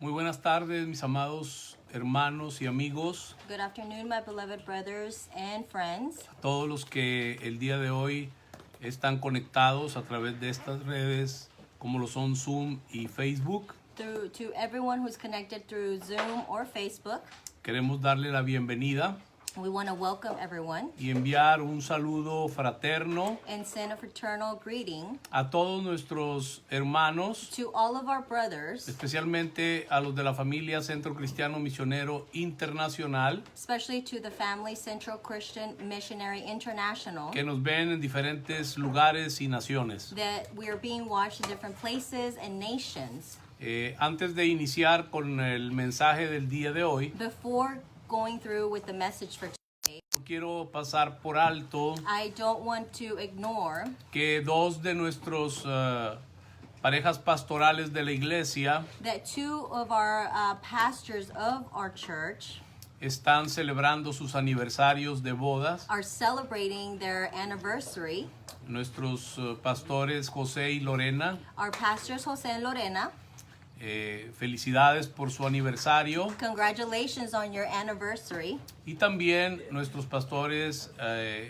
Muy buenas tardes, mis amados hermanos y amigos, Good afternoon, my beloved brothers and friends. todos los que el día de hoy están conectados a través de estas redes como lo son Zoom y Facebook. To everyone who's connected through Zoom or Facebook, Queremos darle la bienvenida we want to welcome everyone y enviar un saludo fraterno and send a fraternal greeting a todos nuestros hermanos, to all of our brothers, especialmente a los de la familia Centro Cristiano Misionero Internacional, especially to the Family Central Christian Missionary International, que nos ven en diferentes lugares y naciones. that we are being watched in different places and nations. Antes de iniciar con el mensaje del día de hoy, Before going through with the message for today, quiero pasar por alto I don't want to ignore que dos de nuestros parejas pastorales de la iglesia that two of our pastors of our church están celebrando sus aniversarios de bodas. are celebrating their anniversary. Nuestros pastores José y Lorena, Our pastors Jose and Lorena, felicidades por su aniversario. congratulations on your anniversary. Y también nuestros pastores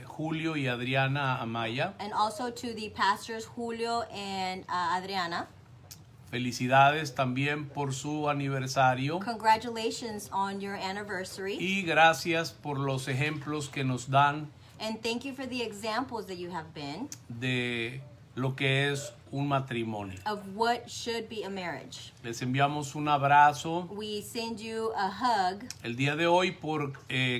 Julio y Adriana Amaya, And also to the pastors Julio and Adriana, felicidades también por su aniversario. congratulations on your anniversary. Y gracias por los ejemplos que nos dan And thank you for the examples that you have been de lo que es un matrimonio. of what should be a marriage. Les enviamos un abrazo We send you a hug el día de hoy por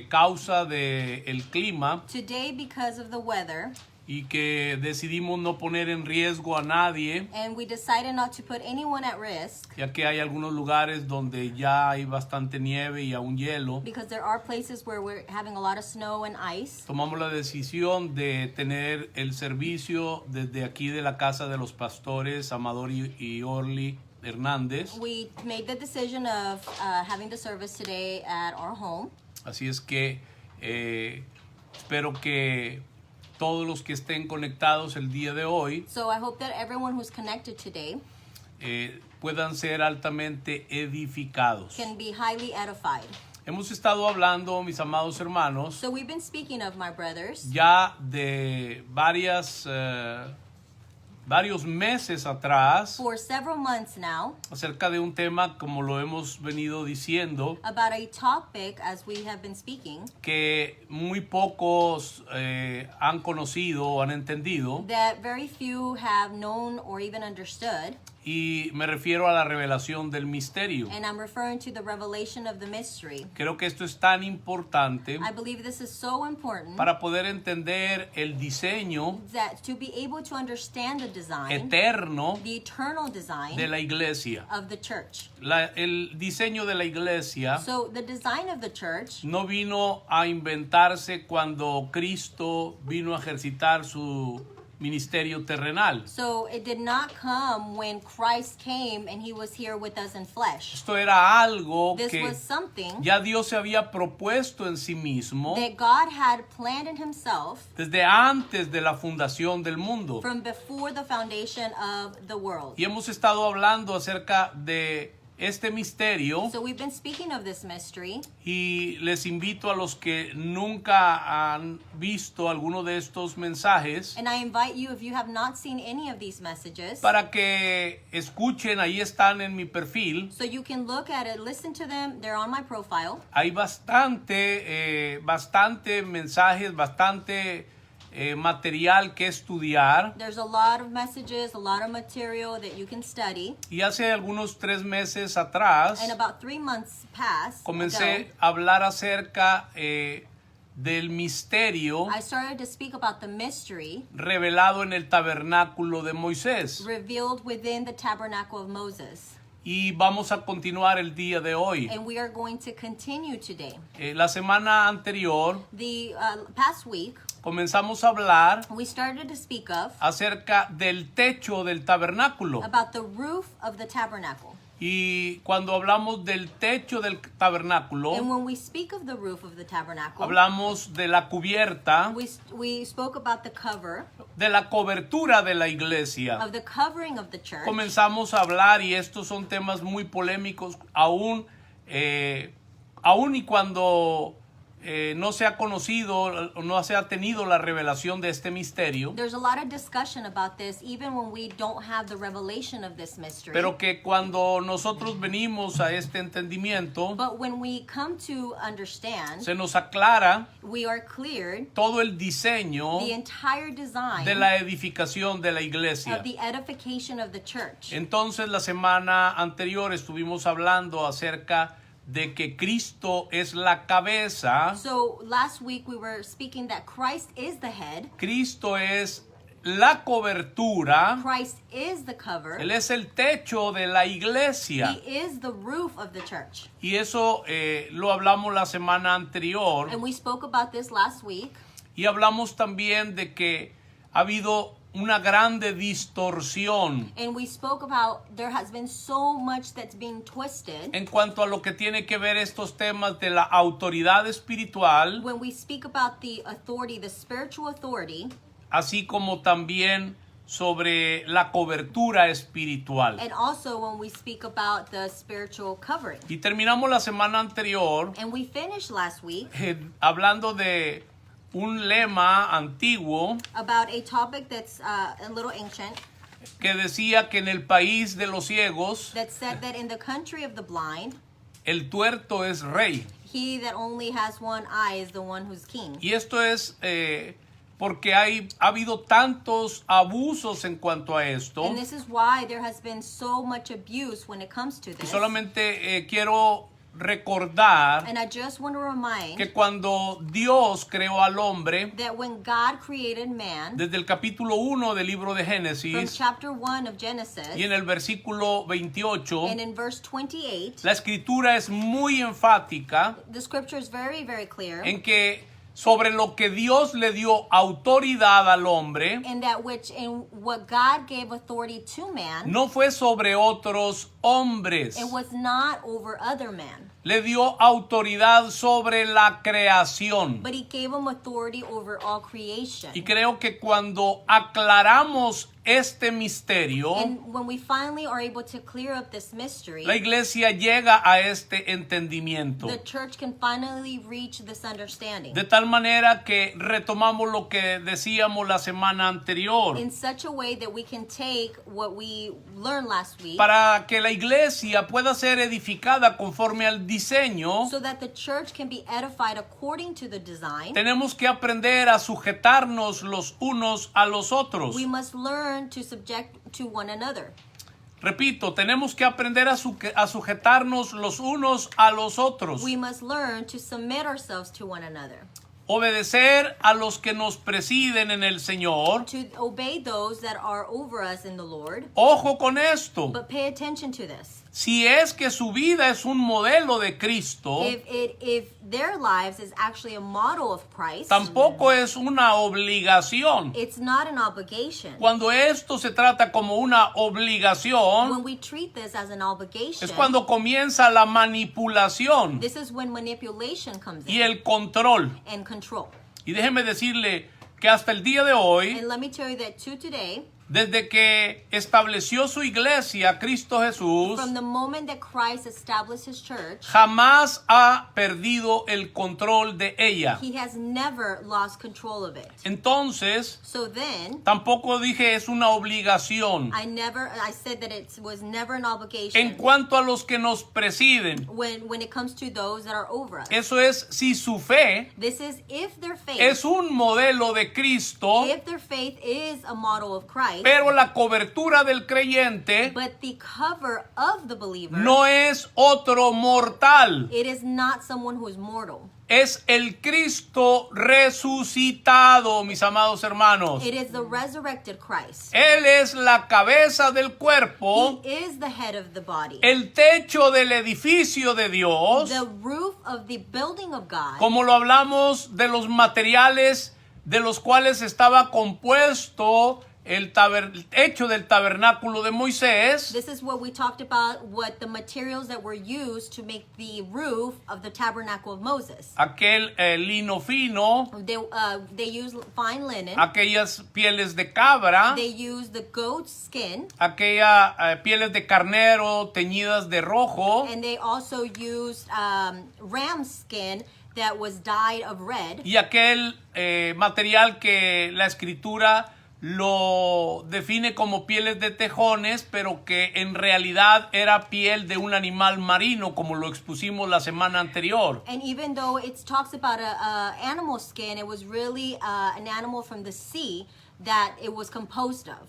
causa del clima today because of the weather, y que decidimos no poner en riesgo a nadie, and we decided not to put anyone at risk ya que hay algunos lugares donde ya hay bastante nieve y aún hielo. because there are places where we're having a lot of snow and ice. Tomamos la decisión de tener el servicio desde aquí de la casa de los pastores Amador y Orly Hernández. We made the decision of having the service today at our home. Así es que espero que todos los que estén conectados el día de hoy So I hope that everyone who's connected today puedan ser altamente edificados. can be highly edified. Hemos estado hablando, mis amados hermanos, So we've been speaking of, my brothers, ya de varios meses atrás for several months now acerca de un tema, como lo hemos venido diciendo, about a topic, as we have been speaking, que muy pocos han conocido o han entendido, that very few have known or even understood. y me refiero a la revelación del misterio. And I'm referring to the revelation of the mystery. Creo que esto es tan importante I believe this is so important para poder entender el diseño that to be able to understand the design, eterno the eternal design de la iglesia. of the church. El diseño de la iglesia So the design of the church no vino a inventarse cuando Cristo vino a ejercitar su ministerio terrenal. So it did not come when Christ came and he was here with us in flesh. Esto era algo This que was something ya Dios se había propuesto en sí mismo that God had planned in himself desde antes de la fundación del mundo. from before the foundation of the world. Y hemos estado hablando acerca de este misterio, So we've been speaking of this mystery, y les invito a los que nunca han visto alguno de estos mensajes and I invite you, if you have not seen any of these messages, para que escuchen. Ahí están en mi perfil. so you can look at it, listen to them. They're on my profile. Hay bastante mensajes, bastante material que estudiar. There's a lot of messages, a lot of material that you can study. Y hace algunos 3 meses atrás And about 3 months past comencé ago, a hablar acerca del misterio I started to speak about the mystery revelado en el tabernáculo de Moisés. revealed within the tabernacle of Moses. Y vamos a continuar el día de hoy. And we are going to continue today. La semana anterior The past week, comenzamos a hablar we started to speak of acerca del techo del tabernáculo. about the roof of the tabernacle. Y cuando hablamos del techo del tabernáculo, And when we speak of the roof of the tabernacle, hablamos de la cubierta, we spoke about the cover, de la cobertura de la iglesia. of the covering of the church. Comenzamos a hablar, y estos son temas muy polémicos, aún y cuando no se ha conocido, no se ha tenido la revelación de este misterio, There's a lot of discussion about this, even when we don't have the revelation of this mystery. pero que cuando nosotros venimos a este entendimiento, But when we come to understand, se nos aclara we are cleared todo el diseño the entire design de la edificación de la iglesia. of the edification of the church. Entonces, la semana anterior estuvimos hablando acerca de que Cristo es la cabeza, So last week we were speaking that Christ is the head, Cristo es la cobertura, Christ is the cover, Él es el techo de la iglesia. He is the roof of the church. Y eso lo hablamos la semana anterior. And we spoke about this last week. Y hablamos también de que ha habido una grande distorsión And we spoke about there has been so much that's being twisted en cuanto a lo que tiene que ver estos temas de la autoridad espiritual, when we speak about the authority, the spiritual authority, así como también sobre la cobertura espiritual. and also when we speak about the spiritual covering. Y terminamos la semana anterior And we finished last week hablando de un lema antiguo about a topic that's a little ancient que decía que en el país de los ciegos that said that in the country of the blind, el tuerto es rey. he that only has one eye is the one who's king. Y esto es porque ha habido tantos abusos en cuanto a esto. And this is why there has been so much abuse when it comes to Y this. solamente quiero recordar And I just want to remind que cuando Dios creó al hombre, that when God created man, desde el capítulo 1 del libro de from Génesis chapter 1 of Genesis, y en el versículo 28, and in verse 28, la escritura es muy enfática the scripture is very, very clear, en que sobre lo que Dios le dio autoridad al hombre, in that which in what God gave authority to man, no fue sobre otros hombres. it was not over other men, Le dio autoridad sobre la creación. but he gave him authority over all creation. Y creo que cuando aclaramos este misterio, And when we finally are able to clear up this mystery, la iglesia llega a este entendimiento. the church can finally reach this understanding. De tal manera que retomamos lo que decíamos la semana anterior. In such a way that we can take what we learned last week, Para que la iglesia pueda ser edificada conforme al diseño, so that the church can be edified according to the design. tenemos que aprender a sujetarnos los unos a los otros. We must learn to subject to one another. Repito, tenemos que aprender a sujetarnos los unos a los otros. We must learn to submit ourselves to one another, Obedecer a los que nos presiden en el Señor. to obey those that are over us in the Lord. Ojo con esto. But pay attention to this. Si es que su vida es un modelo de Cristo, If their lives is actually a model of Christ, tampoco es una obligación. it's not an obligation. Cuando esto se trata como una obligación, When we treat this as an obligation, es cuando comienza la manipulación this is when manipulation comes y in el control. and control. Y déjeme decirle que hasta el día de hoy, And let me tell you that to today, desde que estableció su iglesia, Cristo Jesús, from the moment that Christ established his church, jamás ha perdido el control de ella. he has never lost control of it. Entonces, So then, tampoco dije es una obligación. I said that it was never an En obligation cuanto a los que nos presiden, when it comes to those that are over us. eso es si su fe This is if their faith, es un modelo de Cristo, if their faith is a model of Christ, pero la cobertura del creyente but the cover of the believer, no es otro mortal, it is not someone who is mortal. es el Cristo resucitado, mis amados hermanos. It is the resurrected Christ. Él es la cabeza del cuerpo, He is the head of the body, el techo del edificio de Dios, the roof of the building of God, como lo hablamos de los materiales de los cuales estaba compuesto el hecho del tabernáculo de Moisés. This is what we talked about, what the materials that were used to make the roof of the tabernacle of Moses. Aquel lino fino, They used fine linen. aquellas pieles de cabra, They used the goat's skin, aquellas pieles de carnero teñidas de rojo, and they also used ram's skin that was dyed of red. y aquel material que la escritura lo define como pieles de tejones, pero que en realidad era piel de un animal marino, como lo expusimos la semana anterior. And even though it talks about a animal skin, it was really an animal from the sea that it was composed of.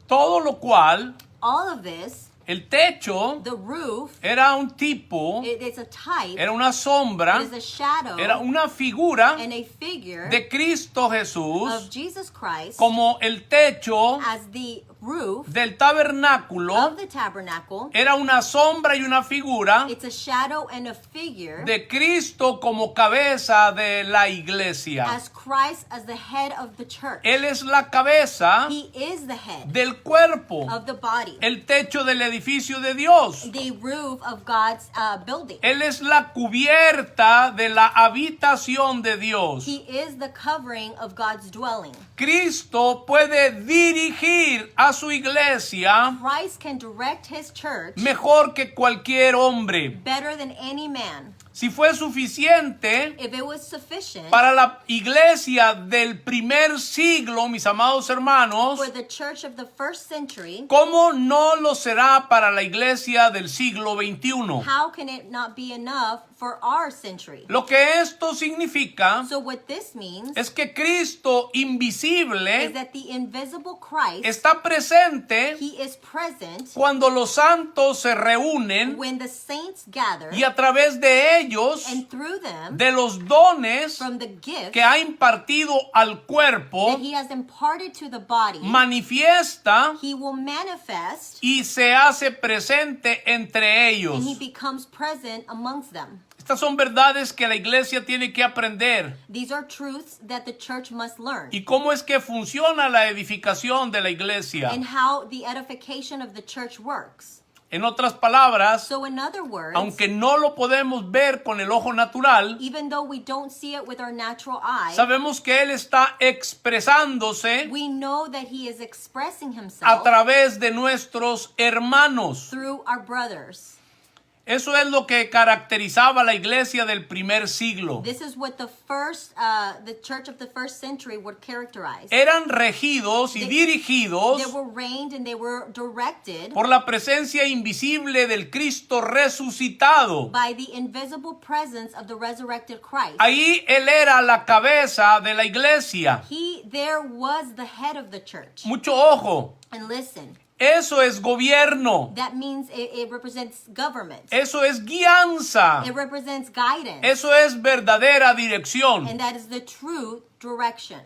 Todo lo cual, All of this, el techo the roof, era un tipo, it's a type, era una sombra, it is a shadow, era una figura and a figure de Cristo of Jesús, Jesus Christ como el techo as the roof del tabernáculo of the tabernacle. era una sombra y una figura It's a shadow and a figure de Cristo como cabeza de la iglesia. as Christ as the head of the church. Él es la cabeza He is the head del cuerpo, of the body, el techo del edificio de Dios. the roof of God's building. Él es la cubierta de la habitación de Dios. He is the covering of God's dwelling. Cristo puede dirigir a su iglesia Christ can direct his church mejor que cualquier hombre. better than any man. Si fue suficiente If it was sufficient para la iglesia del primer siglo, mis amados hermanos, for the church of the first century, ¿cómo no lo será para la iglesia del siglo XXI? how can it not be enough for our century? Lo que esto significa So what this means es que Cristo is invisible that the invisible Christ, está presente he is present cuando los santos se reúnen when the saints gather, y a través de ellos, and through them, de los dones from the gifts que ha impartido al cuerpo, that he has imparted to the body, manifiesta he will manifest y se hace presente entre ellos. and he becomes present amongst them. Estas son verdades que la iglesia tiene que aprender. These are truths that the church must learn. ¿Y cómo es que funciona la edificación de la iglesia? And how the edification of the church works. En otras palabras, So in other words, aunque no lo podemos ver con el ojo natural, even though we don't see it with our natural eye, sabemos que Él está expresándose we know that he is expressing a himself través de nuestros hermanos. through our brothers. Eso es lo que caracterizaba la iglesia del primer siglo. This is what the church of the first century would characterize. Eran regidos y dirigidos They were reigned and they were directed por la presencia invisible del Cristo resucitado. by the invisible presence of the resurrected Christ. Ahí Él era la cabeza de la iglesia. There was the head of the church. Mucho ojo, And listen, eso es gobierno, that means it represents government. eso es guianza, It represents guidance. eso es verdadera dirección. And that is the true direction.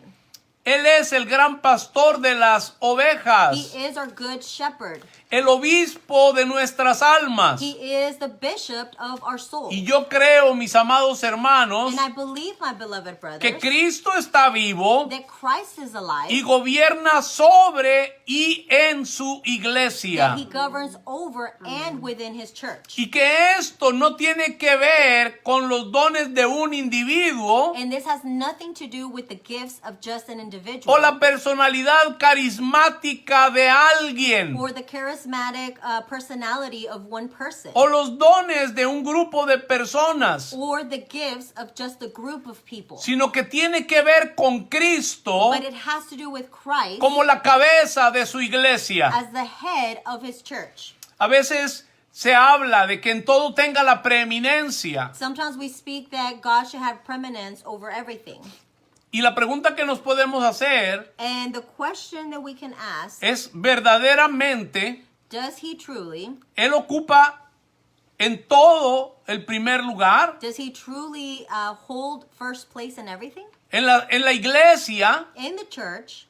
Él es el gran pastor de las He ovejas, is our good shepherd. el obispo de nuestras almas. He is the bishop of our soul. Y yo creo, mis amados hermanos, And I believe, my beloved brothers, que Cristo está vivo that Christ is alive, y gobierna sobre y en su iglesia. that he governs over and within his church. Y que esto no tiene que ver con los dones de un individuo And this has nothing to do with the gifts of just an individual o la personalidad carismática de alguien or the charismatic personality of one person o los dones de un grupo de personas, or the gifts of just a group of people. sino que tiene que ver con Cristo But it has to do with Christ como la cabeza de su iglesia. as the head of his church. A veces se habla de que en todo tenga la preeminencia. Sometimes we speak that God should have preeminence over everything. Y la pregunta que nos podemos hacer And the question that we can ask, es verdaderamente, does he truly, ¿Él ocupa en todo el primer lugar? does he truly hold first place in everything? En la iglesia, In the church,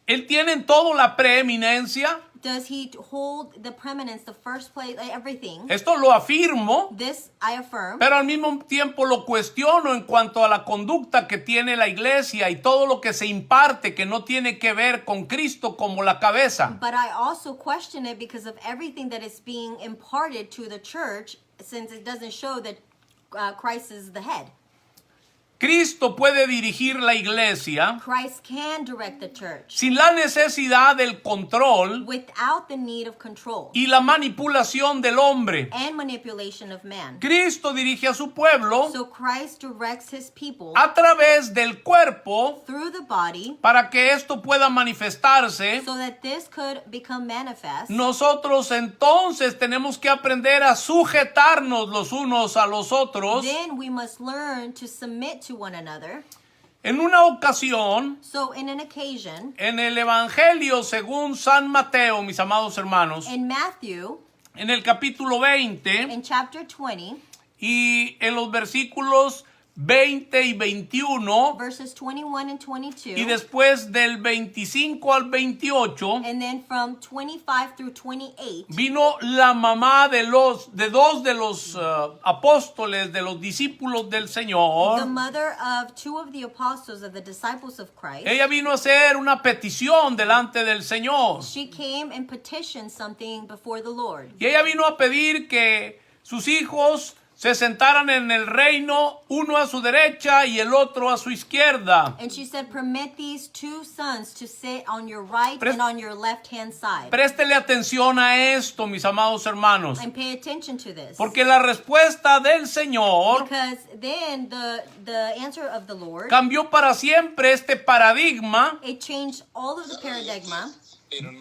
¿Él tiene en todo la preeminencia? does he hold the preeminence, the first place, everything? Esto lo afirmo, This I affirm. pero al mismo tiempo lo cuestiono en cuanto a la conducta que tiene la iglesia y todo lo que se imparte que no tiene que ver con Cristo como la cabeza. But I also question it because of everything that is being imparted to the church, since it doesn't show that Christ is the head. Cristo puede dirigir la iglesia Christ can direct the church sin la necesidad del control without the need of control y la manipulación del hombre. and manipulation of man. Cristo dirige a su pueblo So Christ directs his people a través del cuerpo through the body para que esto pueda manifestarse. so that this could become manifest. Nosotros entonces tenemos que aprender a sujetarnos los unos a los otros. Then we must learn to submit to one another. En una ocasión, So in an occasion, en el Evangelio según San Mateo, mis amados hermanos, in Matthew, en el capítulo 20 in chapter 20, y en los versículos 20 y 21, verses 21 and 22, y después del 25 al 28, and then from 25 through 28, vino la mamá de dos de los apóstoles, de los discípulos del the Señor. mother of two of the apostles, of the disciples of Christ, Ella vino a hacer una petición delante del Señor. she came and petitioned something before the Lord. Y ella vino a pedir que sus hijos se sentaran en el reino, uno a su derecha y el otro a su izquierda. And she said, permit these two sons to sit on your right and on your left-hand side. Préstele atención a esto, mis amados hermanos, And pay attention to this. porque la respuesta del Señor Because then the answer of the Lord, cambió para siempre este paradigma it changed all of the paradigm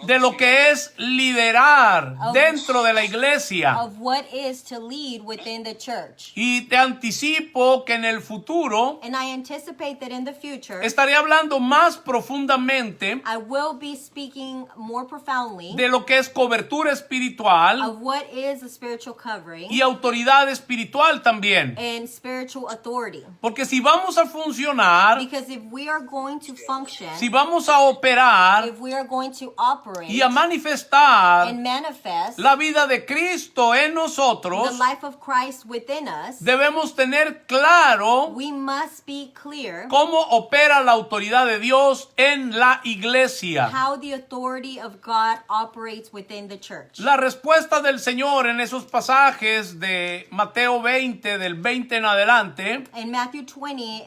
de lo que es liderar dentro de la iglesia. of what is to lead within the church. Y te anticipo que en el futuro And I anticipate that in the future, estaré hablando más profundamente I will be speaking more profoundly de lo que es cobertura espiritual of what is a spiritual covering y autoridad espiritual también. and spiritual authority. Porque si vamos a funcionar, Because if we are going to function, si vamos a operar if we are going to operate y a manifestar and manifest la vida de Cristo en the nosotros, life of Christ within us, debemos tener claro we must be clear cómo opera la autoridad de Dios en la iglesia. how the authority of God operates within the church. La respuesta del Señor en esos pasajes de Mateo 20, del 20 en adelante, In Matthew 20,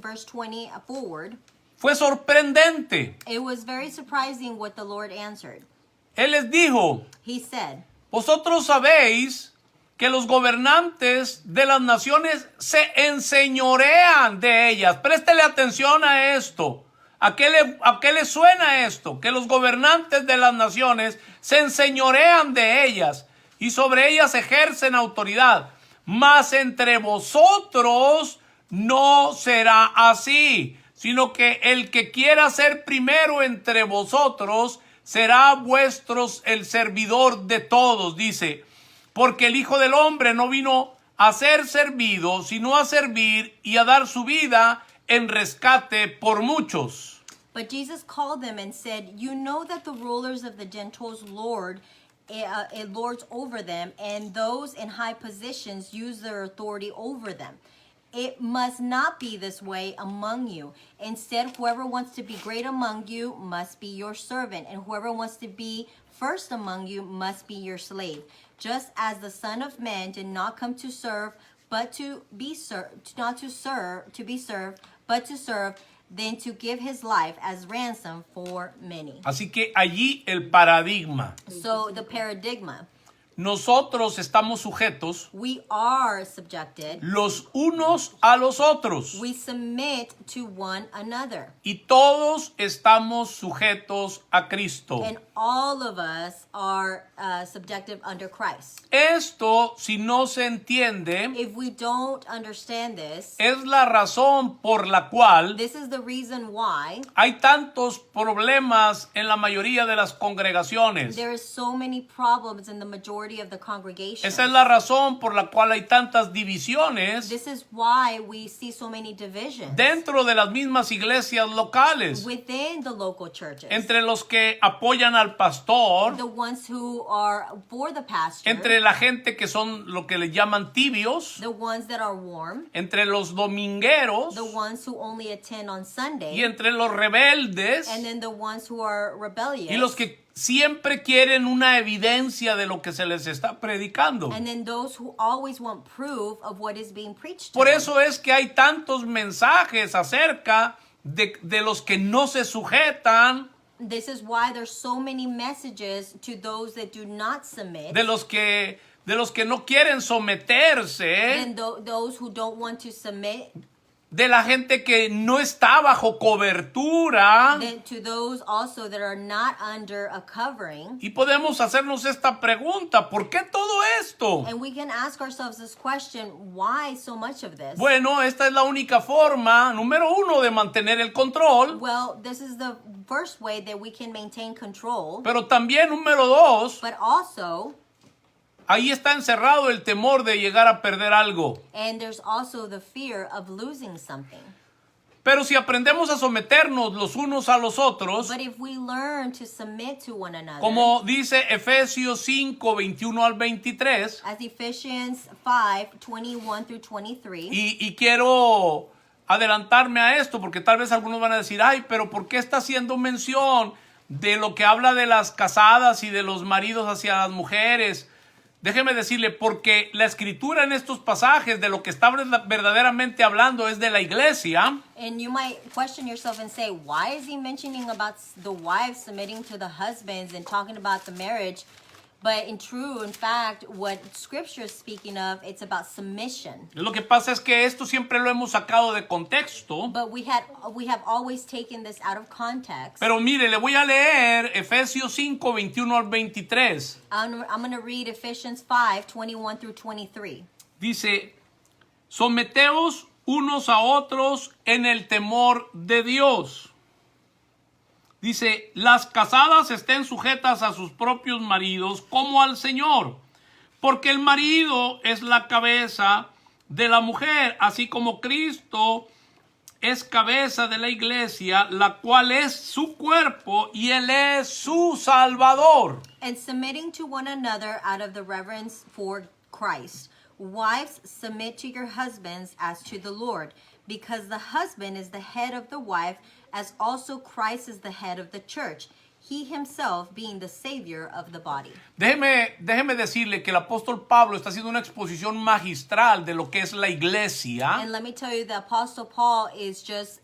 verse 20 forward, fue sorprendente. it was very surprising what the Lord answered. Él les dijo: He said, vosotros sabéis que los gobernantes de las naciones se enseñorean de ellas. Préstele atención a esto. ¿A qué le suena esto? Que los gobernantes de las naciones se enseñorean de ellas y sobre ellas ejercen autoridad. Mas entre vosotros no será así, sino que el que quiera ser primero entre vosotros será vuestros el servidor de todos, dice. Porque el Hijo del Hombre no vino a ser servido, sino a servir y a dar su vida en rescate por muchos. But Jesus called them and said, you know that the rulers of the Gentiles lords over them, and those in high positions use their authority over them. It must not be this way among you. Instead, whoever wants to be great among you must be your servant, and whoever wants to be first among you must be your slave. Just as the Son of Man did not come to serve, but to be served, not to serve, to be served, but to serve, then to give his life as ransom for many. Así que allí el paradigma. So the paradigm, Nosotros estamos sujetos we are subjected, los unos a los otros. we submit to one another. Y todos estamos sujetos a Cristo. And all of us are subjective under Christ. Esto, si no se entiende, If we don't understand this, es la razón por la cual this is the reason why hay tantos problemas en la mayoría de las congregaciones. there is so many problems in the majority authority of the congregation. Esa es la razón por la cual hay tantas divisiones This is why we see so many divisions dentro de las mismas iglesias locales, within the local churches. entre los que apoyan al pastor, The ones who are for the pastor, entre la gente que son lo que le llaman tibios, the ones that are warm, entre los domingueros the ones who only attend on Sunday, y entre los rebeldes and then the ones who are rebellious, y los que siempre quieren una evidencia de lo que se les está predicando. and then those who always want proof of what is being preached to Por them. eso es que hay tantos mensajes acerca de los que no se sujetan, This is why there's so many messages to those that do not submit, de los que no quieren someterse, and those who don't want to submit, de la gente que no está bajo cobertura. then to those also that are not under a covering. Y podemos hacernos esta pregunta, ¿por qué todo esto? And we can ask ourselves this question, why so much of this? Bueno, esta es la única forma, número uno, de mantener el control, Well, this is the first way that we can maintain control, pero también, número dos, but also, ahí está encerrado el temor de llegar a perder algo. and there's also the fear of losing something. Pero si aprendemos a someternos los unos a los otros, But if we learn to submit to one another, como dice Efesios 5, 21 al 23, as Ephesians 5, 21 through 23, y quiero adelantarme a esto, porque tal vez algunos van a decir, ay, pero ¿por qué está haciendo mención de lo que habla de las casadas y de los maridos hacia las mujeres? Déjeme decirle, porque la escritura en estos pasajes de lo que está verdaderamente hablando es de la iglesia. and you might question yourself and say, why is he mentioning about the wives submitting to the husbands and talking about the marriage? But in fact, what scripture is speaking of, it's about submission. Lo que pasa es que esto siempre lo hemos sacado de contexto. But we have always taken this out of context. Pero mire, le voy a leer Efesios 5, 21 al 23. I'm going to read Ephesians 5, 21 through 23. Dice, someteos unos a otros en el temor de Dios. Dice, las casadas estén sujetas a sus propios maridos como al Señor, porque el marido es la cabeza de la mujer, así como Cristo es cabeza de la iglesia, la cual es su cuerpo y Él es su Salvador. And submitting to one another out of the reverence for Christ. Wives, submit to your husbands as to the Lord, because the husband is the head of the wife, as also Christ is the head of the church, he himself being the Savior of the body. Déjeme decirle que el apóstol Pablo está haciendo una exposición magistral de lo que es la iglesia. And let me tell you, the Apostle Paul is just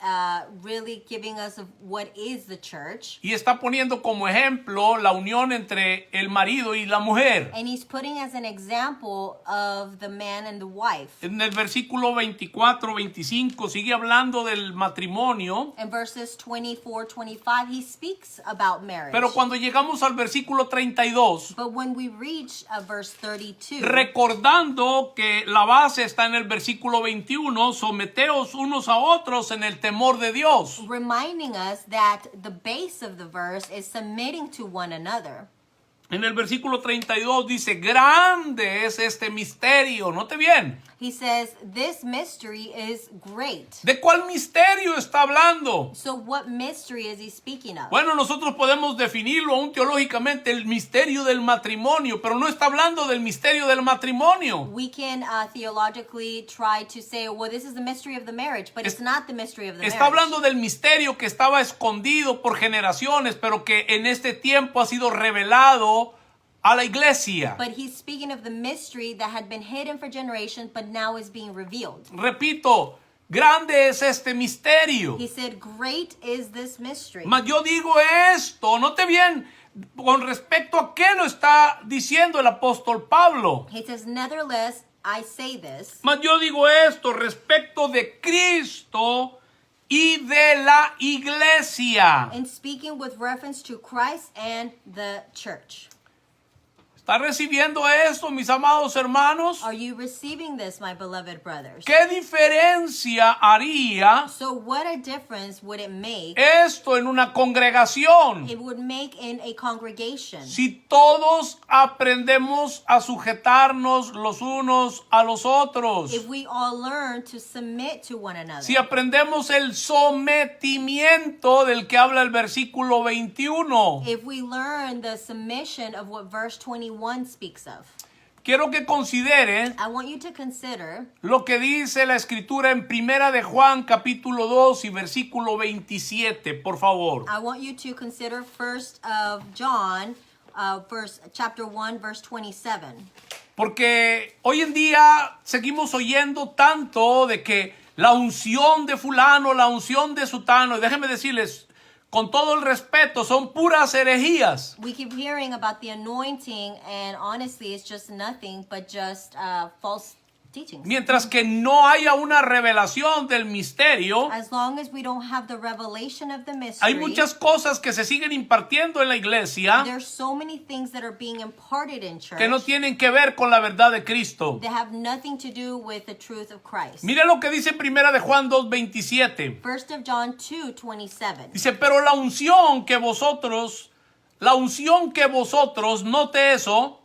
really giving us what is the church. Y está poniendo como ejemplo la unión entre el marido y la mujer. And he's putting as an example of the man and the wife. En el versículo 24, 25 sigue hablando del matrimonio. In verses 24, 25, he speaks about marriage. Pero cuando llegamos al versículo 32, But when we reach verse 32, recordando que la base está en el versículo 21, someteos unos a otros en el temor de Dios. reminding us that the base of the verse is submitting to one another. En el versículo 32 dice, grande es este misterio. Note bien. He says, this mystery is great. ¿De cuál misterio está hablando? So what mystery is he speaking of? Bueno, nosotros podemos definirlo aún teológicamente, el misterio del matrimonio, pero no está hablando del misterio del matrimonio. We can theologically try to say, well, this is the mystery of the marriage, but it's not the mystery of the Está marriage. hablando del misterio que estaba escondido por generaciones, pero que en este tiempo ha sido revelado a la iglesia. But he's speaking of the mystery that had been hidden for generations, but now is being revealed. Repito, grande es este misterio. He said, great is this mystery. Mas yo digo esto, note bien, con respecto a qué lo está diciendo el apóstol Pablo. He says, nevertheless, I say this. Mas yo digo esto respecto de Cristo y de la iglesia. In speaking with reference to Christ and the church. ¿Está recibiendo esto, mis amados hermanos? Are you receiving this, my beloved brothers? ¿Qué diferencia haría So what a difference would it make? esto en una congregación It would make in a congregation si todos aprendemos a sujetarnos los unos a los otros? if we all learn to submit to one another. Si aprendemos el sometimiento del que habla el versículo 21. If we learn the submission of what verse 21 speaks of. Quiero que considere I want you to consider lo que dice la escritura en Primera de Juan capítulo 2 y versículo 27, por favor. I want you to consider first of John chapter 1 verse 27. Porque hoy en día seguimos oyendo tanto de que la unción de fulano, la unción de sutano, y déjenme decirles, con todo el respeto, son puras herejías. We keep hearing about the anointing, and honestly, it's just nothing but just false teachings. Mientras que no haya una revelación del misterio, As long as we don't have the revelation of the hay mystery, muchas cosas que se siguen impartiendo en la iglesia there's so many things that are being imparted in church que no tienen que ver con la verdad de Cristo. that have nothing to do with the truth of Christ. Mire lo que dice Primera de Juan 2:27. First of John 2:27. Dice, pero la unción que vosotros, note eso,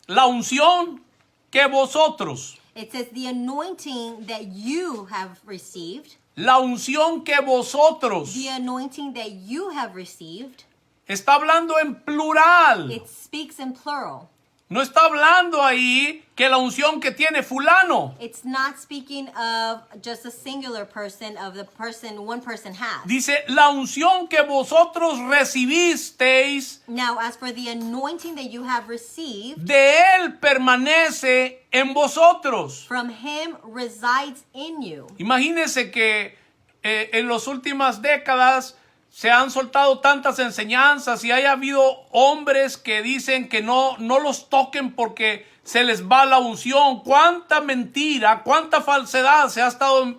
la unción que vosotros, It says the anointing that you have received, la unción que vosotros, the anointing that you have received, está hablando en plural. it speaks in plural. No está hablando ahí que la unción que tiene fulano. It's not speaking of just a singular person, of the person one person has. Dice, la unción que vosotros recibisteis, Now, as for the anointing that you have received, de él permanece en vosotros. from him resides in you. Imagínense que en las últimas décadas se han soltado tantas enseñanzas y haya habido hombres que dicen que no los toquen porque se les va la unción. Cuánta mentira, cuánta falsedad se ha estado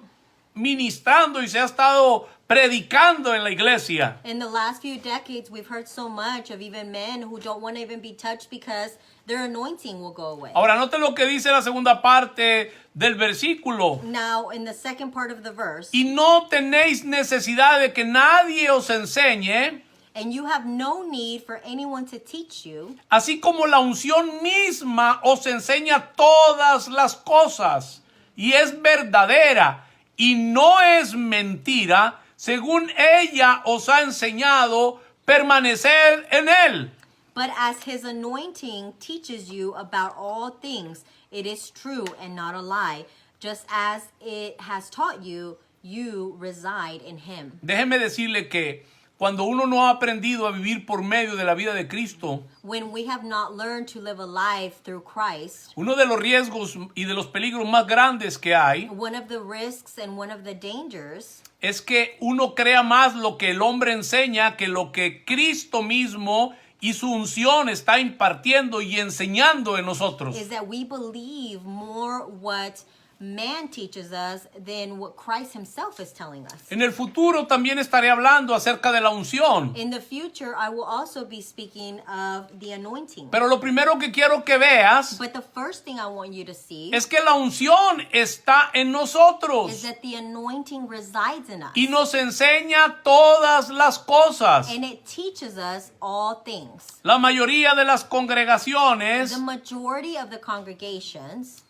ministrando y se ha estado predicando en la iglesia. In the last few decades, we've heard so much of even men who don't want to even be touched because their anointing will go away. Ahora note lo que dice la segunda parte del versículo. Now, in the second part of the verse, Y no tenéis necesidad de que nadie os enseñe, and you have no need for anyone to teach you, así como la unción misma os enseña todas las cosas, y es verdadera, y no es mentira, según ella os ha enseñado, permanecer en él. but as his anointing teaches you about all things, it is true and not a lie. Just as it has taught you, you reside in him. Déjeme decirle que cuando uno no ha aprendido a vivir por medio de la vida de Cristo, When we have not learned to live a life through Christ, uno de los riesgos y de los peligros más grandes que hay one of the risks and one of the dangers es que uno crea más lo que el hombre enseña que lo que Cristo mismo y su unción está impartiendo y enseñando en nosotros. is that we believe more what man teaches us than what Christ himself is telling us. En el futuro también estaré hablando acerca de la unción. In the future, I will also be speaking of the anointing. Pero lo primero que quiero que veas But the first thing I want you to see es que la unción está en is nosotros that the anointing resides in us. y nos enseña todas las cosas. And it teaches us all things. La mayoría de las congregaciones, The majority of the congregations,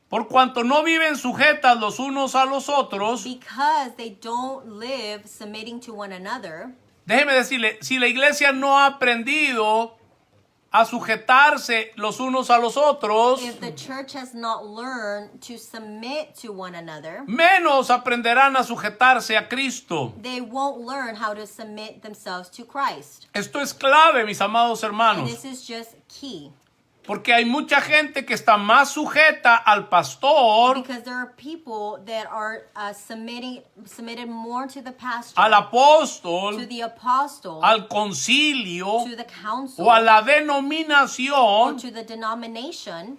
por cuanto no viven sujetas los unos a los otros, because they don't live submitting to one another, déjeme decirle, si la iglesia no ha aprendido a sujetarse los unos a los otros, if the church has not learned to submit to one another, menos aprenderán a sujetarse a Cristo. they won't learn how to submit themselves to Christ. Esto es clave, mis amados And hermanos, this is just key. porque hay mucha gente que está más sujeta al pastor, Because there are people that are submitted more to the pastor, al to apóstol, the apostle, al concilio to the council, o a la or denominación. to the denomination.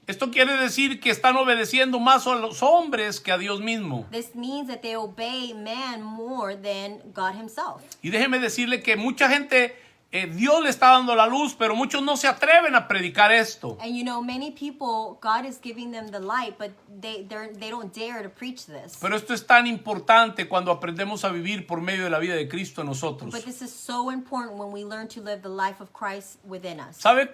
Esto quiere decir que están obedeciendo más a los hombres que a Dios mismo. This means that they obey man more than God himself. Y déjeme decirle que mucha gente Dios le está dando la luz, pero muchos no se atreven a predicar esto. And you know, many people, God is giving them the light, but they don't dare to preach this. Pero esto es tan importante cuando aprendemos a vivir por medio de la vida de Cristo en nosotros. But this is so important when we learn to live the life of Christ within us. ¿Sabe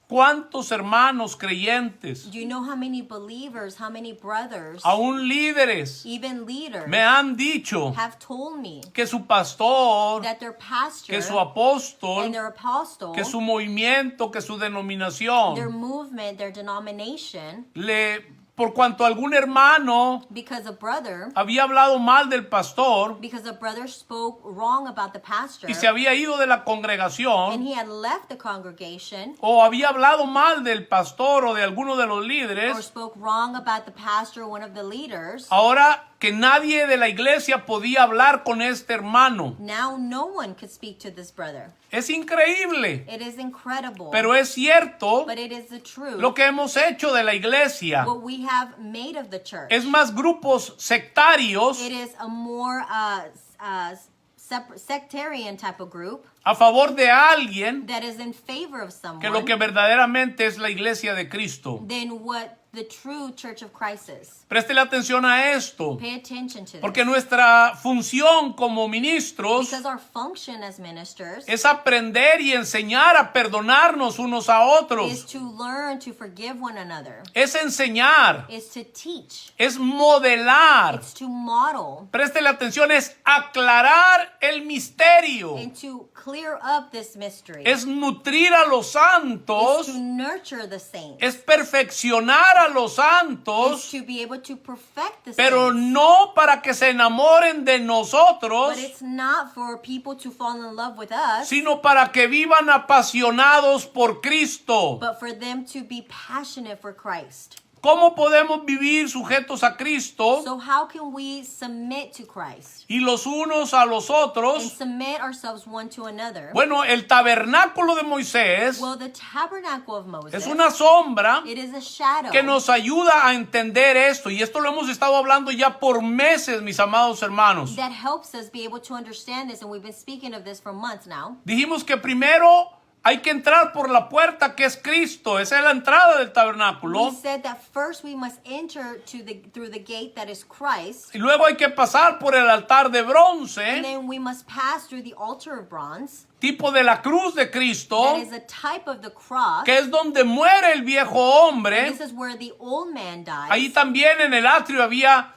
cuántos hermanos creyentes, Do you know how many believers, how many brothers, aún líderes, even leaders, me han dicho have told me que su pastor, that their pastor que su apóstol, and their apostle, que su movimiento, que su their denominación, movement, their denomination, por cuanto algún hermano because a brother spoke wrong about the pastor, y se había ido de la and congregación, he had left the congregation, o había hablado mal del pastor o de alguno de los or líderes, spoke wrong about the pastor or one of the leaders, ahora que nadie de la iglesia podía hablar con este hermano. now no one could speak to this brother. Es increíble, It is incredible, pero es cierto but it is the truth. lo que hemos hecho de la iglesia. What we have made of the church. Es más grupos sectarios It is a more sectarian type of group a favor de alguien that is in favor of que lo someone que verdaderamente es la iglesia de Cristo. than what the true Church of Christ is. Préstele atención a esto, Pay attention to porque this. nuestra función como ministros Because our function as ministers es aprender y enseñar a perdonarnos unos a is otros. to learn to forgive one another, Es enseñar, is to teach, es modelar. it's to model, Préstele atención, es aclarar el misterio. and to clear up this mystery. Es nutrir a los Is santos, to nurture the saints. es perfeccionar a los Is santos, to be able to perfect the pero saints. no para que se enamoren de nosotros, But it's not for people to fall in love with us, sino para que vivan apasionados por Cristo. but for them to be passionate for Christ. ¿Cómo podemos vivir sujetos a Cristo So how can we submit to Christ y los unos a los and otros? submit ourselves one to another? Bueno, el tabernáculo de Moisés Well, the tabernacle of Moses, es una sombra it is a shadow que nos ayuda a entender esto, y esto lo hemos estado hablando ya por meses, mis amados hermanos. that helps us be able to understand this, and we've been speaking of this for months now. Dijimos que primero hay que entrar por la puerta que es Cristo, esa es la entrada del We tabernáculo, said that first we must enter through the gate that is Christ, y luego hay que pasar por el altar de and bronce, then we must pass through the altar of bronze. tipo de la cruz de Cristo, That is a type of the cross. que es donde muere el viejo hombre. This is where the old man dies. Ahí también en el atrio había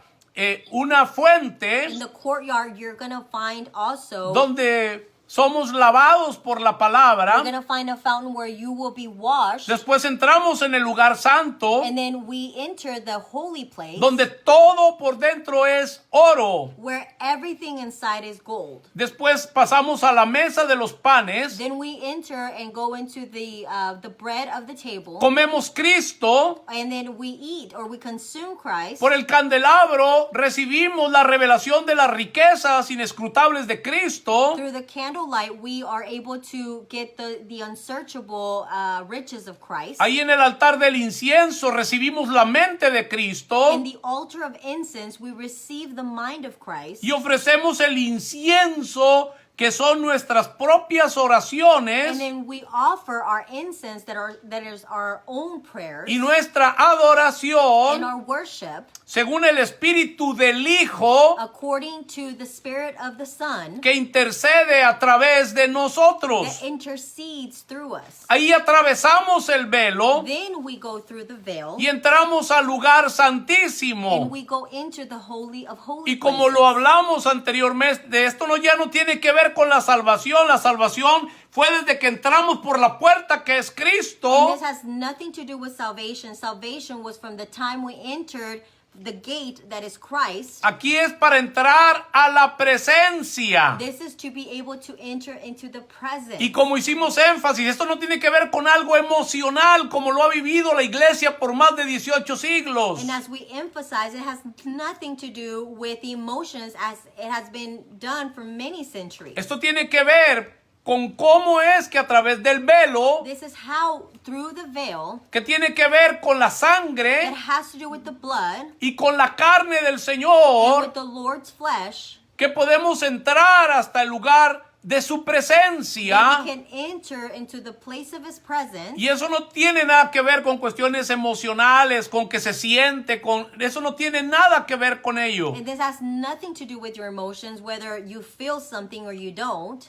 una fuente In the courtyard, you're going to find also, donde somos lavados por la you're palabra. going to find a fountain where you will be washed. Después entramos en el lugar santo, And then we enter the holy place donde todo por dentro es oro. where everything inside is gold. Después pasamos a la mesa de los panes, Then we enter and go into the bread of the table. comemos Cristo. And then we eat or we consume Christ. Por el candelabro recibimos la revelación de las riquezas inescrutables de Cristo. Through the candlelight, we are able to get the unsearchable riches of Christ. Ahí en el altar del incienso recibimos la mente de Cristo In the altar of incense, we receive the mind of Christ. y ofrecemos el incienso, que son nuestras propias oraciones And then we offer our incense that is our own prayers y nuestra and adoración our worship según el Espíritu del Hijo according to the Spirit of the Son que intercede a través de nosotros. that intercedes through us. Ahí atravesamos el velo Then we go through the veil y entramos al lugar and santísimo. we go into the Holy of Holies. Y como lo hablamos anteriormente, esto ya no tiene que ver con la salvación. La salvación fue desde que entramos por la puerta que es And Cristo. this has nothing to do with salvation. Salvation was from the time we entered the gate that is Christ. Aquí es para entrar a la presencia. This is to be able to enter into the presence. Y como hicimos énfasis, esto no tiene que ver con algo emocional como lo ha vivido la iglesia por más de 18 siglos. And as we emphasize, it has nothing to do with emotions as it has been done for many centuries. Esto tiene que ver con cómo es que a través del velo, This is how, through the veil, que tiene que ver con la it sangre has to do with the blood y con la carne del and Señor, with the Lord's flesh, que podemos entrar hasta el lugar de su And presencia. we can enter into the place of his presence. Y eso no tiene nada que ver con cuestiones emocionales, con que se siente, eso no tiene nada que ver con ello. And this has nothing to do with your emotions, whether you feel something or you don't.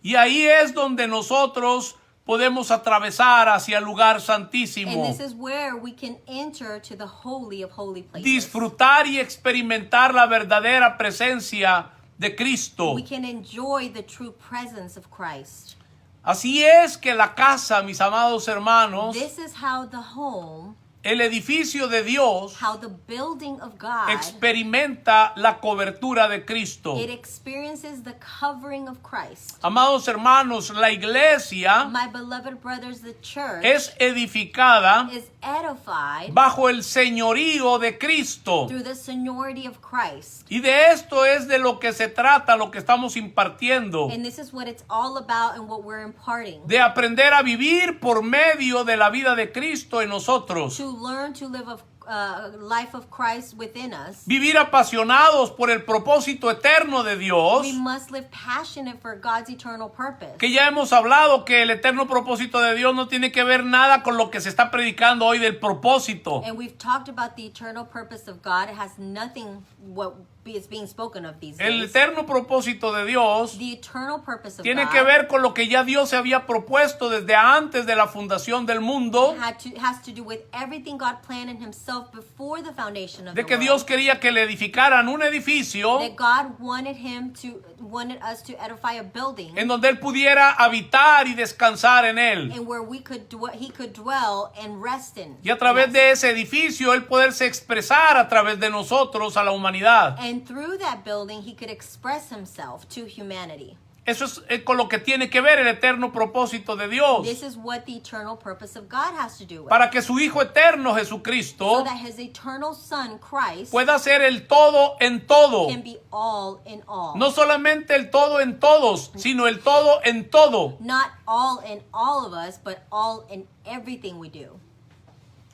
Y ahí es donde nosotros podemos atravesar hacia el lugar And santísimo, this is where we can enter to the holy of holy places. disfrutar y experimentar la verdadera presencia de Cristo. We can enjoy the true presence of Christ. Así es que la casa, mis amados hermanos, This is how the home, el edificio de Dios how the building of God, experimenta la cobertura de Cristo. it experiences the covering of Christ. Amados hermanos, la iglesia My beloved brothers, the church es edificada is edified bajo el señorío de Cristo. through the seniority of Christ. Y de esto es de lo que se trata, lo que estamos impartiendo. And this is what it's all about and what we're imparting. De aprender a vivir por medio de la vida de Cristo en nosotros. To learn to live a life of Christ within us. Vivir apasionados por el propósito eterno de Dios. We must live passionate for God's eternal purpose. Que ya hemos hablado que el eterno propósito de Dios no tiene que ver nada con lo que se está predicando hoy del propósito. And we've talked about the eternal purpose of God. It has nothing what is being spoken of these El days. eterno propósito de Dios The eternal purpose of tiene God que ver con lo que ya Dios se había propuesto desde antes de la fundación del mundo, has to do with everything God planned in himself before the foundation of de the que world. Dios quería que le edificaran un edificio That God wanted us to edify a building en donde Él pudiera habitar y descansar en él. and where he could dwell and rest in. Y a través Yes. de ese edificio Él poderse expresar a través de nosotros a la humanidad. And through that building, he could express himself to humanity. Eso es con lo que tiene que ver el eterno propósito de Dios. This is what the eternal purpose of God has to do with. Para que su Hijo eterno So Jesucristo that his eternal Son, Christ, pueda ser el todo en todo. can be all in all. No solamente el todo en todos, sino el todo en todo. Not all in all of us, but all in everything we do.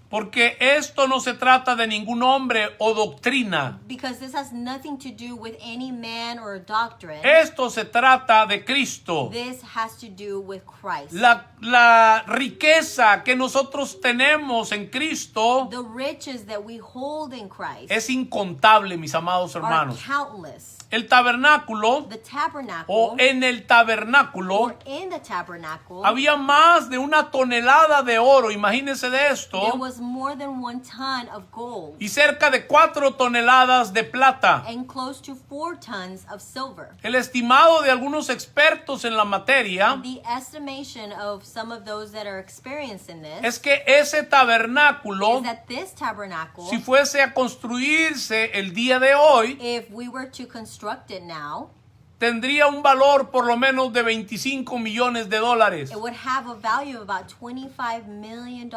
Porque esto no se trata de ningún hombre o doctrina. Because this has nothing to do with any man or doctrine. Esto se trata de Cristo. This has to do with Christ. La riqueza que nosotros tenemos en Cristo The riches that we hold in Christ es incontable, mis amados are hermanos. countless. El tabernáculo The tabernacle, o en el tabernáculo or in the tabernacle, había más de 1 tonelada de oro, imagínense de there esto, was more than 1 ton of gold y cerca de 4 toneladas de plata. and close to 4 tons of silver. El estimado de algunos expertos en la materia The estimation of some of those that are experiencing this es que ese tabernáculo, is that this tabernacle, si fuese a construirse el día de hoy, if we were to construct it now, tendría un valor por lo menos de 25 millones de dólares. it would have a value of about $25 million.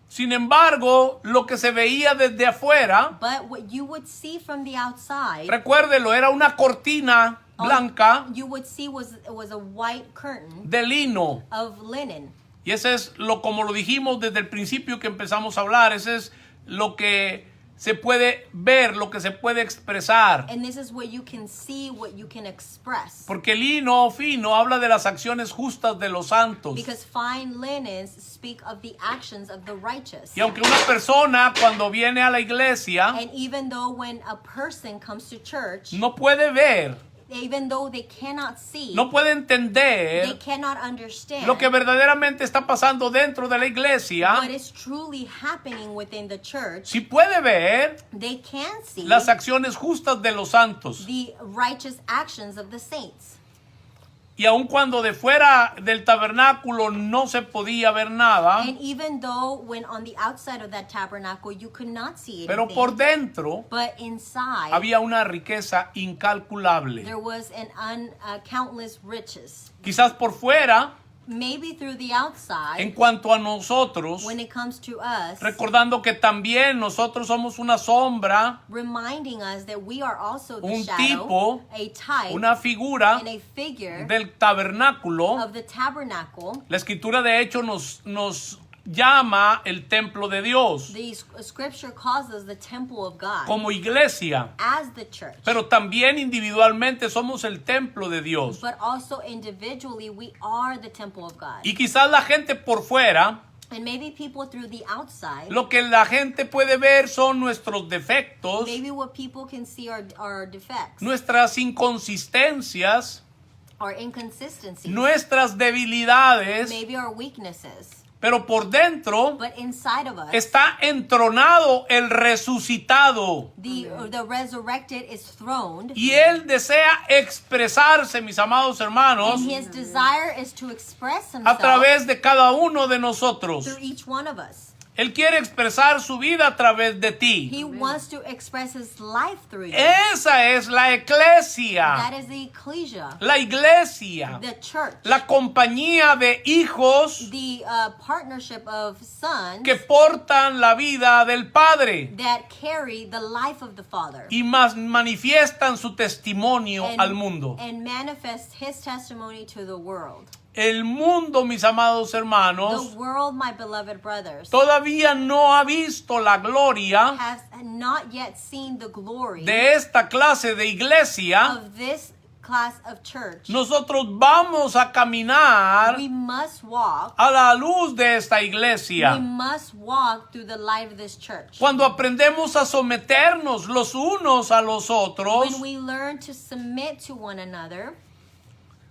Sin embargo, lo que se veía desde afuera, But what you would see from the outside, recuérdelo, era una cortina blanca you would see was a white curtain de lino. of linen. Y ese es como lo dijimos desde el principio que empezamos a hablar, ese es lo que se puede ver, lo que se puede expresar. And this is what you can see, what you can express. Porque lino fino habla de las acciones justas de los santos. Because fine linens speak of the actions of the righteous. Y aunque una persona cuando viene a la iglesia And even though when a person comes to church, no puede ver, even though they cannot see, no puede they entender cannot understand lo que verdaderamente está pasando dentro de la iglesia, what is truly happening within the church, si puede ver they can see las acciones justas de los santos. the righteous actions of the saints. Y aun cuando de fuera del tabernáculo no se podía ver nada, And even though when on the outside of that tabernacle you could not see anything, pero por dentro but inside había una riqueza incalculable. there was an countless riches. Quizás por fuera, Maybe through the outside, en cuanto a nosotros, when it comes to us, recordando que también nosotros somos una sombra, reminding us that we are also the un shadow, tipo, a type, una figura and a figure del tabernáculo. of the tabernacle. La escritura de hecho nos llama el templo de Dios Scripture calls us the temple of God como iglesia, as the church. pero también individualmente somos el templo de Dios. But also individually, we are the temple of God. Y quizás la gente por fuera, And maybe people through the outside, lo que la gente puede ver son nuestros defectos, maybe what people can see are our defects, nuestras inconsistencias, our inconsistencies, nuestras debilidades, maybe our weaknesses. pero por dentro But inside of us, está entronado el resucitado. the resurrected is throned, Y Él desea expresarse, mis amados hermanos, and his desire is to express a himself través de cada uno de nosotros. through each one of us. Él quiere expresar su vida a través de ti. He wants to express his life through you. Esa es la iglesia. That is the ecclesia, La iglesia. the church, La compañía de hijos the partnership of sons que portan la vida del Padre that carry the life of the Father y más manifiestan su testimonio al mundo. and manifest his testimony to the world. El mundo, mis amados The hermanos, world, my beloved brothers, todavía no ha visto la gloria has not yet seen the glory de esta clase de iglesia. of this class of church. Nosotros vamos a caminar We must walk. a la luz de esta We iglesia. must walk through the light of this church. Cuando aprendemos a someternos los unos a los otros, When we learn to submit to one another,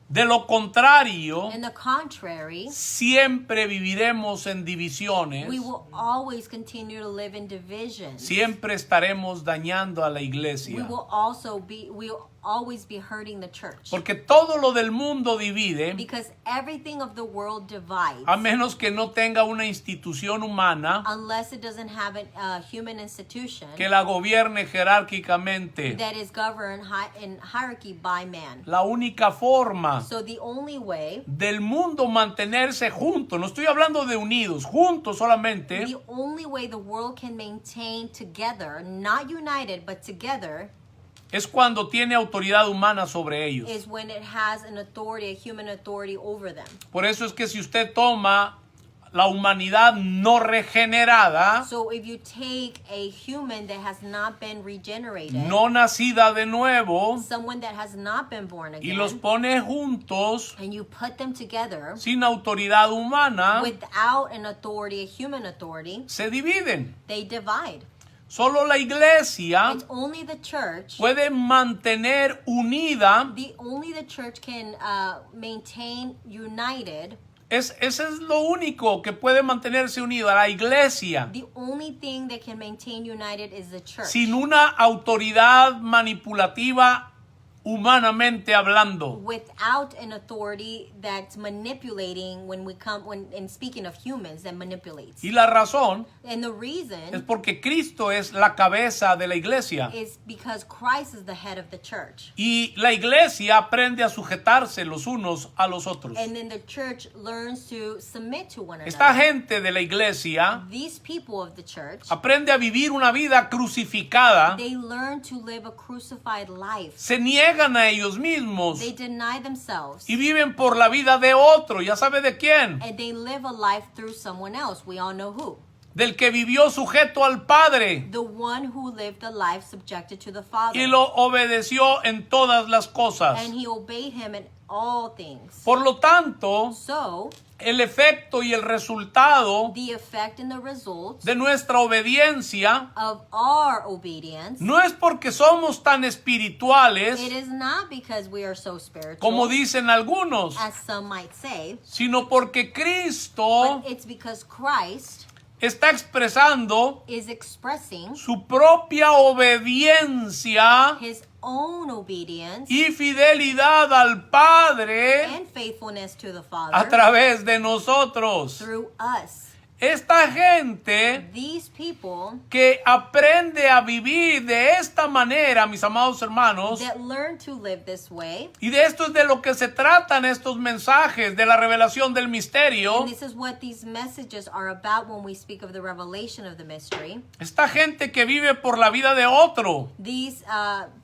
de lo contrario, in the contrary, siempre viviremos en divisiones, we will always continue to live in division. siempre estaremos dañando a la We iglesia. will also we'll always be hurting the church. Porque todo lo del mundo divide, Because everything of the world divides. a menos que no tenga una institución humana Unless it doesn't have a human institution que la gobierne jerárquicamente. that is governed in hierarchy by man. La única forma So the only way, del mundo mantenerse junto, no estoy hablando de unidos, juntos solamente, the only way the world can maintain together, not united, but together, es cuando tiene autoridad humana sobre ellos. is when it has an authority, a human authority over them. Por eso es que si usted toma la humanidad no regenerada, So if you take a human that has not been regenerated, no nacida de nuevo, someone that has not been born y again, los pone juntos and you put them together sin autoridad humana, without an authority, a human authority, se dividen. they divide. Solo la iglesia It's only the church, puede mantener unida. only the church can maintain united. Ese es lo único que puede mantenerse unida, la iglesia, The only thing that can maintain united is the church. sin una autoridad manipulativa humanamente hablando. Without an authority that's manipulating when speaking of humans that manipulates. Y la razón And the es reason porque Cristo es la cabeza de la iglesia. is because Christ is the head of the church. Y la iglesia aprende a sujetarse los unos a los otros. And then the church learns to submit to one Esta another. gente de la iglesia These people of the church, aprende a vivir una vida crucificada. they learn to live a crucified life. Se niegan a ellos mismos They deny themselves. y viven por la vida de otro. ¿Ya sabe de quién? And they live a life through someone else. We all know who. Del que vivió sujeto al Padre The one who lived a life subjected to the Father. y lo obedeció en todas las cosas. And he obeyed him in all things. Por lo tanto, So, el efecto y el resultado the effect and the result de nuestra obediencia of our obedience, no es porque somos tan espirituales it is not because we are so spiritual, como dicen algunos, as some might say, sino porque Cristo but it's because Christ está expresando is expressing su propia obediencia his own obedience y fidelidad al Padre and faithfulness to the a Father través de nosotros. through us. Esta gente These people que aprende a vivir de esta manera, mis amados hermanos, that learn to live this way, y de esto es de lo que se tratan estos mensajes de la revelación del misterio. and this is what these messages are about when we speak of the revelation of the mystery. Esta gente que vive por la vida de otro, These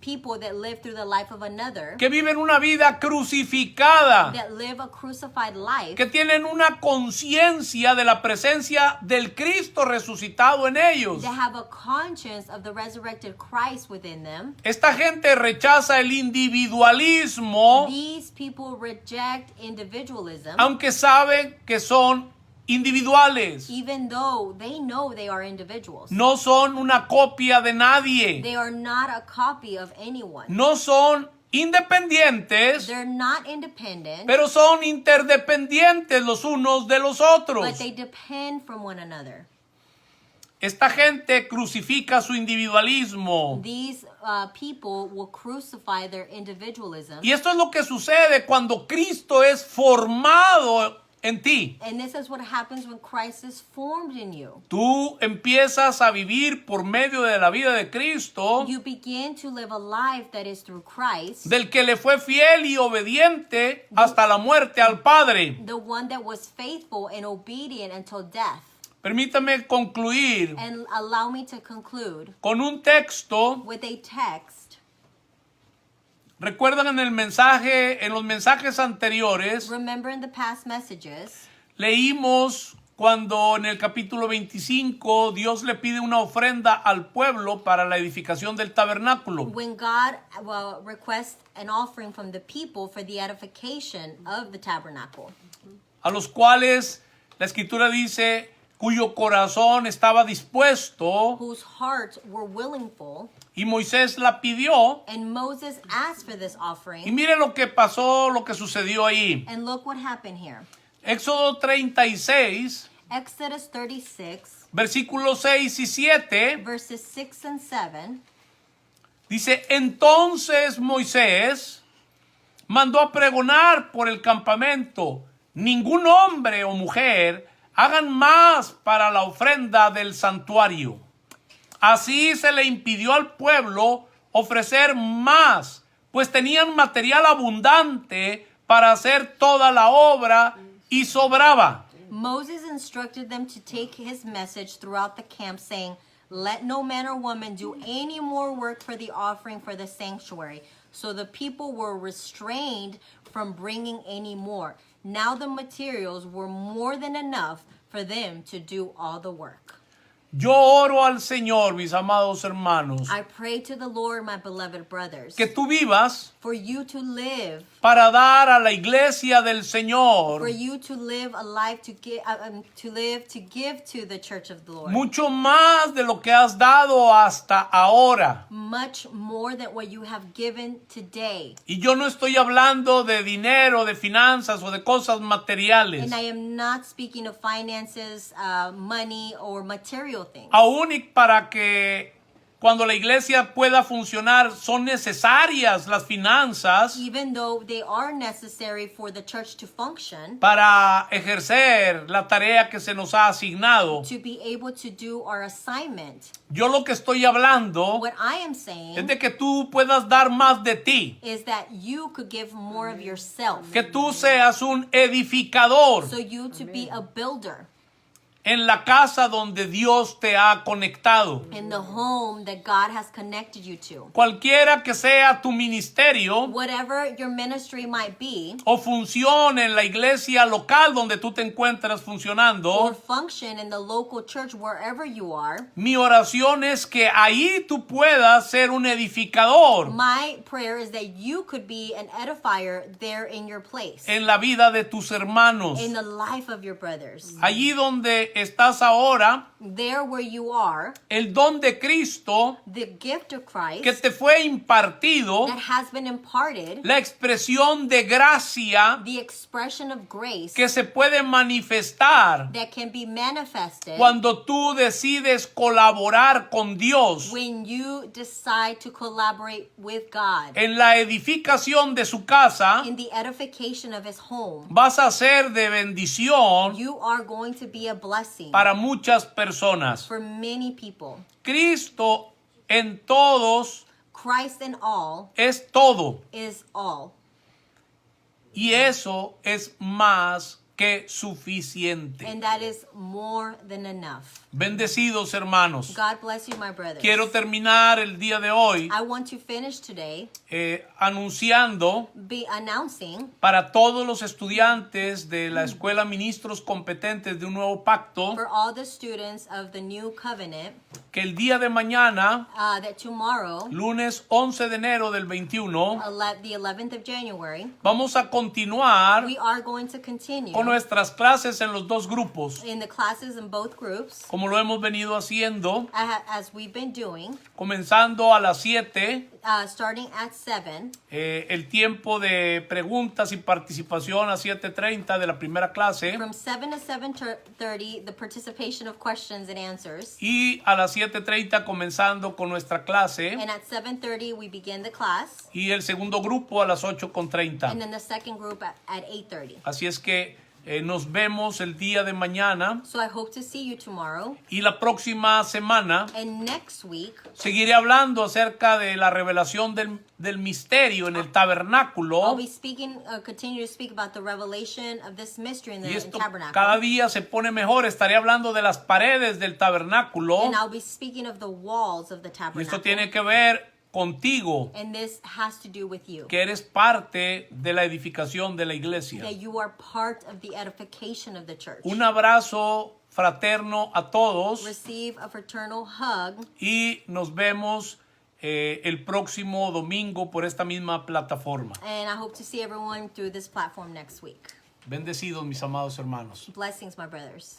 people that live through the life of another, que viven una vida crucificada, that live a crucified life, que tienen una conciencia de la presencia conciencia del Cristo resucitado en ellos. They have a conscience of the resurrected Christ within them. Esta gente rechaza el individualismo, These people reject individualism, aunque saben que son individuales. even though they know they are individuals. No son una copia de nadie. They are not a copy of anyone. No son independientes, They're not independent, pero son interdependientes los unos de los otros. but they depend from one another. Esta gente crucifica su individualismo. These people will crucify their individualism. Y esto es lo que sucede cuando Cristo es formado en ti. And this is what happens when Christ is formed in you. Tú empiezas a vivir por medio de la vida de Cristo, You begin to live a life that is through Christ, del que le fue fiel y obediente hasta la muerte al Padre. the one that was faithful and obedient until death. Permítame concluir And allow me to conclude con un texto. with a text. Recuerdan en los mensajes anteriores, Remember in the past messages, leímos cuando en el capítulo 25 Dios le pide una ofrenda al pueblo para la edificación del tabernáculo. when God requests an offering from the people for the edification of the tabernacle, A los cuales la escritura dice cuyo corazón estaba dispuesto, whose hearts were willingful, y Moisés la pidió. and Moses asked for this Y offering. mire lo que pasó, lo que sucedió ahí. And look what happened here. Éxodo 36, Exodus 36, versículos 6 y 7, verses 6 and 7. dice, entonces Moisés mandó a pregonar por el campamento, ningún hombre o mujer hagan más para la ofrenda del santuario. Así se le impidió al pueblo ofrecer más, pues tenían material abundante para hacer toda la obra y sobraba. Moses instructed them to take his message throughout the camp, saying, let no man or woman do any more work for the offering for the sanctuary. So the people were restrained from bringing any more. Now the materials were more than enough for them to do all the work. Yo oro al Señor, mis amados hermanos, I pray to the Lord, my beloved brothers, que tú vivas for you to live, para dar a la iglesia del for Señor you to live a life to give to the church of the Lord. mucho más de lo que has dado hasta ahora. Much more than what you have given today. Y yo no estoy hablando de dinero, de finanzas o de cosas materiales. And I am not speaking of finances, money, or material things. Aún y para que cuando la iglesia pueda funcionar son necesarias las finanzas Even though they are necessary for the church to function, para ejercer la tarea que se nos ha asignado. to be able to do our assignment. Yo lo que estoy hablando What I am es saying de que tú puedas dar más de ti, is that you could give more of yourself. que tú seas un edificador So you to be a builder en la casa donde Dios te ha conectado. in the home that God has connected you to. Cualquiera que sea tu ministerio Whatever your ministry might be, o función en la iglesia local donde tú te encuentras or funcionando, function in the local church wherever you are, mi oración es que ahí tú puedas ser un edificador my prayer is that you could be an edifier there in your place, en la vida de tus hermanos. in the life of your brothers. Allí donde estás ahora, There where you are, el don de Cristo the gift of Christ que te fue impartido, that has been imparted, la expresión de gracia the expression of grace que se puede manifestar that can be manifested cuando tú decides colaborar con Dios when you decide to collaborate with God en la edificación de su casa. in the edification of his home. Vas a ser de bendición You are going to be a blessing para muchas personas. for many people. Cristo en todos Christ in all es todo, is all. y eso es más que suficiente. And that is more than enough. Bendecidos hermanos. God bless you, my brothers. Quiero terminar el día de hoy I want to finish today anunciando announcing para todos los estudiantes de la Escuela Ministros Competentes de un Nuevo Pacto for all the students of the new covenant que el día de mañana, that tomorrow, lunes 11 de enero del 21, the 11th of January, vamos a continuar we are going to continue con nuestras clases en los dos grupos, in the classes in both groups, como lo hemos venido haciendo, as we've been doing, comenzando a las 7, starting at 7, el tiempo de preguntas y participación a 7:30 de la primera clase, from 7 to 7:30, the participation of questions and answers, y a las 7:30 comenzando con nuestra clase, and at 7:30 we begin the class, y el segundo grupo a las and 8:30. then the second group at 8:30. Así es que nos vemos el día de mañana, So I hope to see you tomorrow, y la próxima semana and next week seguiré hablando acerca de la revelación del misterio en el tabernáculo. I'll be speaking, continue to speak about the revelation of this mystery in Y the esto tabernacle. cada día se pone mejor. Estaré hablando de las paredes del tabernáculo. And I'll be speaking of the walls of the Y tabernacle. esto tiene que ver contigo, And this has to do with you. que eres parte de la edificación de la iglesia. That you are part of the edification of the church. Un abrazo fraterno a todos Receive a fraternal hug, y nos vemos el próximo domingo por esta misma plataforma. and I hope to see everyone through this platform next week. Bendecidos mis amados hermanos. Blessings, my brothers.